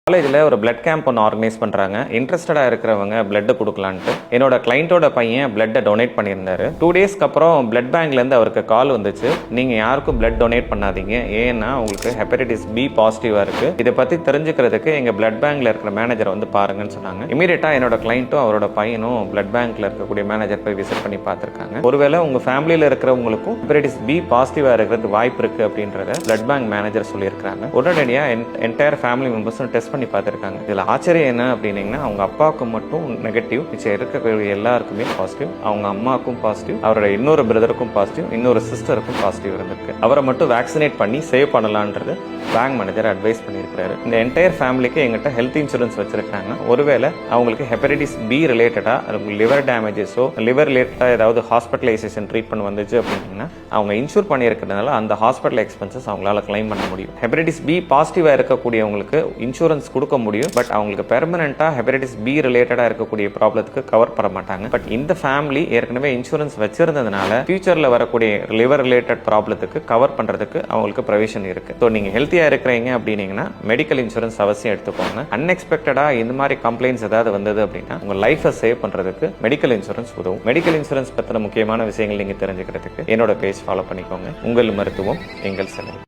காலேஜில் ஒரு blood camp ஒன்று ஆர்கனைஸ் பண்ணுறாங்க. இன்ட்ரெஸ்டடாக இருக்கிறவங்க பிளட் கொடுக்கலான்ட்டு என்னோட கிளைண்ட்டோட பையன் பிளட்டை டொனேட் பண்ணியிருந்தாரு. 2 டேஸ்க்கு அப்புறம் பிளட் பேங்க்லேருந்து அவருக்கு கால் வந்துச்சு, நீங்கள் யாருக்கும் பிளட் டொனேட் பண்ணாதீங்க, ஏன்னா உங்களுக்கு ஹெப்படைட்டிஸ் பி பாசிட்டிவாக இருக்குது, இதை பற்றி தெரிஞ்சுக்கிறதுக்கு எங்கள் பிளட் பேங்க்ல இருக்கிற மேனேஜரை வந்து பாருங்கன்னு சொன்னாங்க. இமீடியட்டாக என்னோட கிளைண்ட்டும் அவரோட பையனும் பிளட் பேங்க்ல இருக்கக்கூடிய மேனேஜர் போய் விசிட் பண்ணி பார்த்துருக்காங்க. ஒருவேளை உங்கள் ஃபேமிலியில் இருக்கிறவங்களுக்கும் ஹெப்படைட்டிஸ் பி பாசிட்டிவாக இருக்கிறது வாய்ப்பு இருக்குது அப்படின்றத பிளட் பேங்க் மேனேஜர் சொல்லியிருக்காங்க. உடனடியாக என்டையர் ஃபேமிலி மெம்பர்ஸும் டெஸ்ட் பண்ணி பார்த்துருக்காங்க. இதில் ஆச்சரியம் என்ன அப்படின்னீங்கன்னா, அவங்க அப்பாவுக்கு மட்டும் நெகட்டிவ், மிச்சம் இருக்கக்கூடிய எல்லாருக்குமே பாசிட்டிவ், அவங்க அம்மாவுக்கும் பாசிட்டிவ், அவரோட இன்னொரு பிரதருக்கும் பாசிட்டிவ், இன்னொரு சிஸ்டருக்கும் பாசிட்டிவ் இருந்திருக்கு. அவரை மட்டும் வேக்சினேட் பண்ணி சேவ் பண்ணலான்றது பேங்க் மேனேஜர் அட்வைஸ் பண்ணியிருக்காரு. இந்த என்டையர் ஃபேமிலிக்கு எங்கிட்ட ஹெல்த் இன்சூரன்ஸ் வச்சிருக்காங்க. ஒருவேளை அவங்களுக்கு ஹெப்படைட்டிஸ் பி ரிலேட்டடாக லிவர் டேமேஜஸோ லிவர் ரிலேட்டடாக ஏதாவது ஹாஸ்பிட்டலைசேஷன் ட்ரீட்மெண்ட் வந்துச்சு அப்படின்னா அவங்க இன்சூர் பண்ணியிருக்கிறதுனால அந்த ஹாஸ்பிட்டல் எக்ஸ்பென்சஸ் அவங்களால கிளைம் பண்ண முடியும். ஹெப்படைட்டிஸ் பி பாசிட்டிவாக இருக்கக்கூடியவங்களுக்கு இன்சூரன்ஸ் கொடுக்க முடியும், பட் அவங்களுக்கு பெர்மனண்டா ஹெப்படைட்டிஸ் பி ரிலேட்டடா இருக்கக்கூடிய ப்ராப்ளத்துக்கு கவர் பண்ண மாட்டாங்க. பட் இந்த ஃபேமிலி ஏற்கனவே இன்சூரன்ஸ் வச்சிருந்ததுனால ஃபியூச்சர்ல வரக்கூடிய லிவர் ரிலேட்டட் ப்ராப்ளத்துக்கு கவர் பண்றதுக்கு அவங்களுக்கு ப்ரொவிஷன் இருக்கு. ஸோ நீங்க ஹெல்த்தியா இருக்கிறீங்க அப்படின்னீங்கன்னா மெடிக்கல் இன்சூரன்ஸ் அவசியம் எடுத்துக்கோங்க. அன்எக்ஸ்பெக்டடா இந்த மாதிரி கம்ப்ளைண்ட்ஸ் ஏதாவது வந்தது அப்படின்னா உங்க லைஃபை சேவ் பண்றதுக்கு மெடிக்கல் இன்சூரன்ஸ் உதவும். மெடிக்கல் இன்சூரன்ஸ் பத்தின முக்கியமான விஷயங்கள் நீங்க தெரிஞ்சுக்கிறதுக்கு என்னோட பேஜ் ஃபாலோ பண்ணிக்கோங்க. உங்கள் மருத்துவம் எங்கள் செலவு.